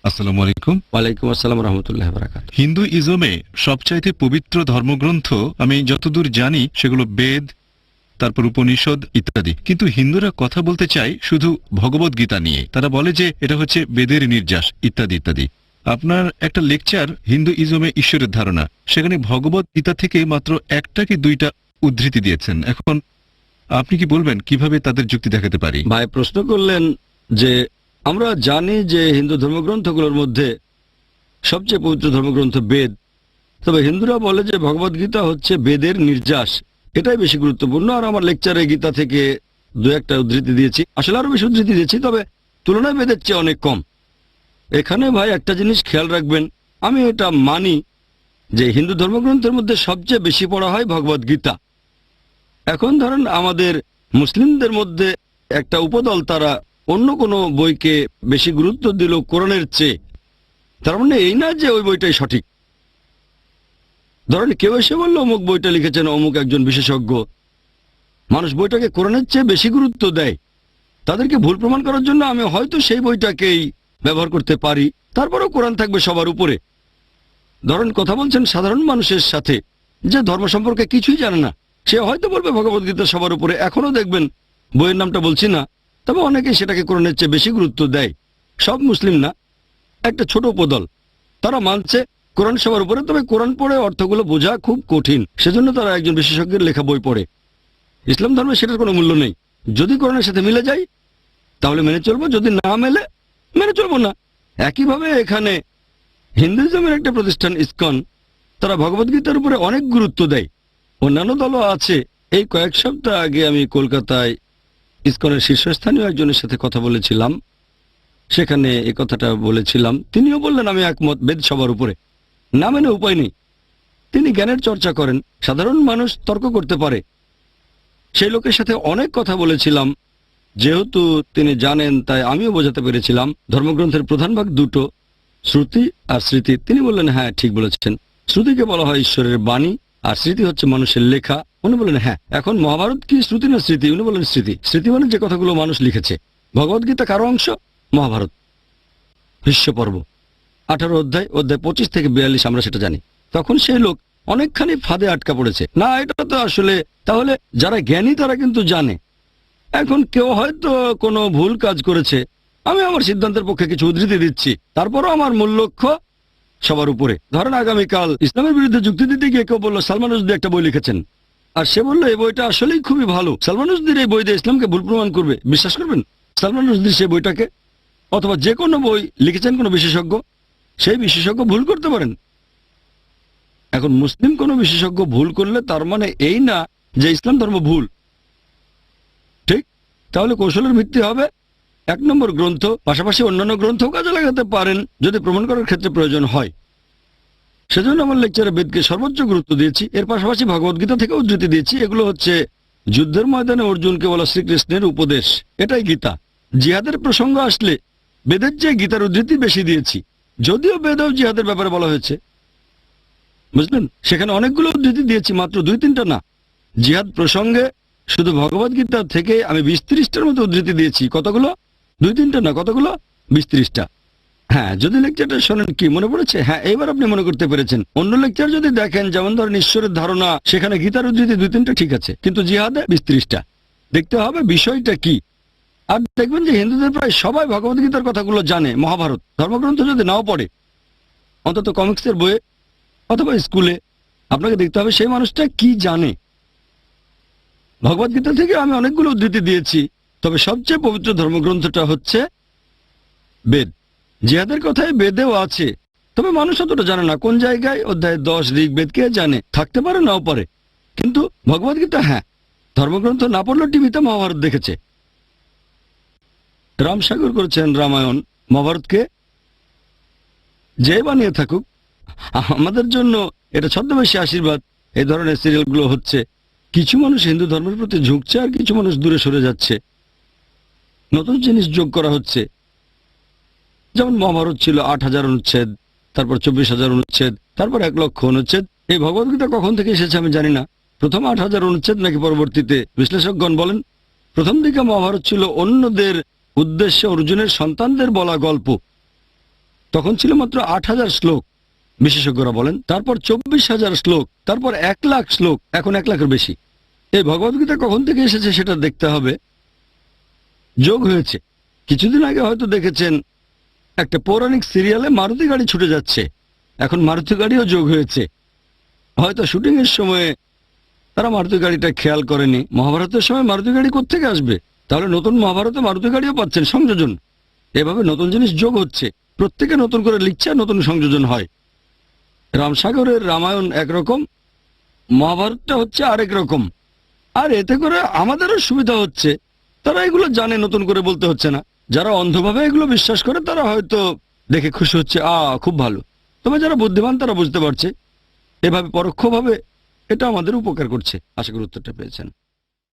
আসসালামু আলাইকুম। ওয়ালাইকুম আসসালাম রহমতুল্লাহ বারাকাতুহু। হিন্দু ইজমে সবচাইতে পবিত্র ধর্মগ্রন্থ আমি যতদূর জানি সেগুলো বেদ, তারপর উপনিষদ ইত্যাদি। কিন্তু হিন্দুরা কথা বলতে চায় শুধু ভগবত গীতা নিয়ে। তারা বলে যে এটা হচ্ছে বেদের নির্যাস ইত্যাদি ইত্যাদি। আপনার একটা লেকচার হিন্দু ইজমে ঈশ্বরের ধারণা, সেখানে ভগবত গীতা থেকে মাত্র একটা কি দুইটা উদ্ধৃতি দিয়েছেন। এখন আপনি কি বলবেন কিভাবে তাদের যুক্তি দেখাতে পারি? ভাই প্রশ্ন করলেন যে আমরা জানি যে হিন্দু ধর্মগ্রন্থগুলোর মধ্যে সবচেয়ে পবিত্র ধর্মগ্রন্থ বেদ, তবে হিন্দুরা বলে যে ভগবত গীতা হচ্ছে বেদের নির্যাস, এটাই বেশি গুরুত্বপূর্ণ। আর আমার লেকচারে গীতা থেকে দু একটা উদ্ধৃতি দিয়েছি, আসলে আরো বেশি উদ্ধৃতি দিয়েছি, তবে তুলনায় বেদের চেয়ে অনেক কম। এখানে ভাই একটা জিনিস খেয়াল রাখবেন, আমি এটা মানি যে হিন্দু ধর্মগ্রন্থের মধ্যে সবচেয়ে বেশি পড়া হয় ভগবত গীতা। এখন ধরেন আমাদের মুসলিমদের মধ্যে একটা উপদল তারা অন্য কোনো বইকে বেশি গুরুত্ব দিল কোরআনের চেয়ে, তার মানে এই না যে ওই বইটাই সঠিক। ধরেন কেউ এসে বললো অমুক বইটা লিখেছেন অমুক একজন বিশেষজ্ঞ, মানুষ বইটাকে কোরআনের চেয়ে বেশি গুরুত্ব দেয়। তাদেরকে ভুল প্রমাণ করার জন্য আমি হয়তো সেই বইটাকেই ব্যবহার করতে পারি, তারপরেও কোরআন থাকবে সবার উপরে। ধরেন কথা বলছেন সাধারণ মানুষের সাথে যে ধর্ম সম্পর্কে কিছুই জানে না, সে হয়তো বলবে ভগবদ্গীতা সবার উপরে। এখনো দেখবেন, বইয়ের নামটা বলছি না, তবে অনেকেই সেটাকে কোরআনের চেয়ে বেশি গুরুত্ব দেয়। সব মুসলিম না, একটা ছোট উপদল, তারা মানছে কোরআন সবার উপরে, তবে কোরআন পড়ে অর্থগুলো বোঝা খুব কঠিন, সেজন্য তারা একজন বিশেষজ্ঞের লেখা বই পড়ে। ইসলাম ধর্মে সেটার কোনো মূল্য নেই। যদি কোরআনের সাথে মিলে যায় তাহলে মেনে চলবো, যদি না মেনে চলবো না। একইভাবে এখানে হিন্দুইজমের একটা প্রতিষ্ঠান ইসকন, তারা ভগবদ্গীতার উপরে অনেক গুরুত্ব দেয়। অন্যান্য দলও আছে। এই কয়েক সপ্তাহ আগে আমি কলকাতায় ইসকনের শীর্ষস্থানীয় একজনের সাথে কথা বলেছিলাম, সেখানে এই কথাটা বলেছিলাম। তিনিও বললেন আমি একমত, বেদ সবার উপরে। না মেনে উপায় নেই। তিনি জ্ঞানের চর্চা করেন, সাধারণ মানুষ তর্ক করতে পারে। সেই লোকের সাথে অনেক কথা বলেছিলাম, যেহেতু তিনি জানেন তাই আমিও বোঝাতে পেরেছিলাম ধর্মগ্রন্থের প্রধান ভাগ দুটো, শ্রুতি আর স্মৃতি। তিনি বললেন হ্যাঁ ঠিক বলেছেন, শ্রুতিকে বলা হয় ঈশ্বরের বাণী আর স্মৃতি হচ্ছে মানুষের লেখা। উনি বললেন হ্যাঁ। এখন মহাভারত কি শ্রুতি না স্মৃতি? উনি বললেন স্মৃতি। স্মৃতি মানে যে কথাগুলো মানুষ লিখেছে। ভগবদ্গীতা কারো অংশ? মহাভারত ভীষ্ম পর্ব 18 অধ্যায় 25 থেকে 42 আমরা সেটা জানি। তখন সেই লোক অনেকখানি ফাঁদে আটকা পড়েছে। না, এটা তো আসলে তাহলে যারা জ্ঞানী তারা কিন্তু জানে। এখন কেউ হয়তো কোনো ভুল কাজ করেছে, আমি আমার সিদ্ধান্তের পক্ষে কিছু উদ্ধৃতি দিচ্ছি, তারপরও আমার মূল লক্ষ্য সবার উপরে। ধরেন আগামীকাল ইসলামের বিরুদ্ধে যুক্তি দিতে গিয়ে কেউ বললো সালমান রুশদি একটা বই লিখেছেন, আর সে বললো এই বইটা আসলেই খুবই ভালো, সালমান রুশদির এই বই দিয়ে ইসলামকে ভুল প্রমাণ করবে। বিশ্বাস করবেন সালমান রুশদি সেই বইটাকে? অথবা যে কোনো বই লিখেছেন কোনো বিশেষজ্ঞ, সেই বিশেষজ্ঞ ভুল করতে পারেন। এখন মুসলিম কোনো বিশেষজ্ঞ ভুল করলে তার মানে এই না যে ইসলাম ধর্ম ভুল, ঠিক? তাহলে কৌশলের ভিত্তি হবে 1 নম্বর গ্রন্থ, পাশাপাশি অন্যান্য গ্রন্থও কাজে লাগাতে পারেন যদি প্রমাণ করার ক্ষেত্রে প্রয়োজন হয়। সেজন্য আমার লেকচারে বেদকে সর্বোচ্চ গুরুত্ব দিয়েছি। এর পাশাপাশি ভগবদ্গীতা থেকে উদ্ধৃতি দিয়েছি। এগুলো হচ্ছে যুদ্ধের ময়দানে অর্জুনকে বলা শ্রীকৃষ্ণের উপদেশ, এটাই গীতা। জিহাদের প্রসঙ্গ আসলে বেদের চেয়ে গীতার উদ্ধৃতি বেশি দিয়েছি, যদিও বেদেও জিহাদের ব্যাপারে বলা হয়েছে, বুঝলেন? সেখানে অনেকগুলো উদ্ধৃতি দিয়েছি, মাত্র 2-3টা না। জিহাদ প্রসঙ্গে শুধু ভগবদ্গীতা থেকে আমি 20-30টার মতো উদ্ধৃতি দিয়েছি। কতগুলো? 2-3টা না, কতগুলো? 20-30টা। হ্যাঁ, যদি লেকচারটা শোনেন কি মনে পড়েছে? হ্যাঁ, এইবার আপনি মনে করতে পেরেছেন। অন্য লেকচার যদি দেখেন, যেমন ধরেন ঈশ্বরের ধারণা, সেখানে গীতার উদ্ধৃতি 2-3টা ঠিক আছে, কিন্তু জিহাদে 20-30টা। দেখতে হবে বিষয়টা কি। আর দেখবেন যে হিন্দুদের প্রায় সবাই ভগবদ্গীতার কথাগুলো জানে। মহাভারত ধর্মগ্রন্থ যদি নাও পড়ে, অন্তত কমিক্সের বইয়ে অথবা স্কুলে আপনাকে দেখতে হবে সেই মানুষটা কি জানে। ভগবদ্গীতা থেকে আমি অনেকগুলো উদ্ধৃতি দিয়েছি, তবে সবচেয়ে পবিত্র ধর্মগ্রন্থটা হচ্ছে বেদ। জিহাদের কথাই বেদেও আছে, তবে মানুষ অতটা জানে না। কোন জায়গায় অধ্যায় 10 ঋগ্বেদ কে জানে, থাকতে পারে নাও পারে, কিন্তু ভগবদ্গীতা হ্যাঁ। ধর্মগ্রন্থ না পড়লেও টিভিতে মহাভারত দেখেছে। রামসাগর করেছেন রামায়ণ। মহাভারতকে যে বানিয়ে থাকুক, আমাদের জন্য এটা ছদ্মবেশী আশীর্বাদ। এই ধরনের সিরিয়ালগুলো হচ্ছে, কিছু মানুষ হিন্দু ধর্মের প্রতি ঝুঁকছে আর কিছু মানুষ দূরে সরে যাচ্ছে। নতুন জিনিস যোগ করা হচ্ছে, যেমন মহাভারত ছিল 8,000 অনুচ্ছেদ, তারপর 24,000 অনুচ্ছেদ, তারপর 1,00,000 অনুচ্ছেদ। এই ভগবদ্গীতা কখন থেকে এসেছে আমি জানি না, প্রথম 8,000 অনুচ্ছেদ নাকি পরবর্তীতে। বিশ্লেষকগণ বলেন প্রথম দিকে মহাভারত ছিল অন্যদের উদ্দেশ্যে অর্জুনের সন্তানদের বলা গল্প। তখন ছিল মাত্র 8,000 শ্লোক বিশেষজ্ঞরা বলেন, তারপর 24,000 শ্লোক, তারপর 1,00,000 শ্লোক, এখন 1,00,000-এর বেশি। এই ভগবদ্গীতা কখন থেকে এসেছে সেটা দেখতে হবে। যোগ হয়েছে। কিছুদিন আগে হয়তো দেখেছেন একটা পৌরাণিক সিরিয়ালে মারুতি গাড়ি ছুটে যাচ্ছে, এখন মারুতি গাড়িও যোগ হয়েছে। হয়তো শুটিং এর সময়ে তারা মারুতি গাড়িটা খেয়াল করেনি। মহাভারতের সময় মারুতি গাড়ি কোত্থেকে আসবে? তাহলে নতুন মহাভারতে মারুতি গাড়িও পাচ্ছেন, সংযোজন। এভাবে নতুন জিনিস যোগ হচ্ছে, প্রত্যেকে নতুন করে লিখছে আর নতুন সংযোজন হয়। রামসাগরের রামায়ণ একরকম, মহাভারতটা হচ্ছে আরেক রকম। আর এতে করে আমাদেরও সুবিধা হচ্ছে, তারা এগুলো জানে, নতুন করে বলতে হচ্ছে না। যারা অন্ধভাবে এগুলো বিশ্বাস করে তারা হয়তো দেখে খুশি হচ্ছে, খুব ভালো। তবে যারা বুদ্ধিমান তারা বুঝতে পারছে। এভাবে পরোক্ষভাবে এটা আমাদের উপকার করছে। আশা করি উত্তরটা পেয়েছেন।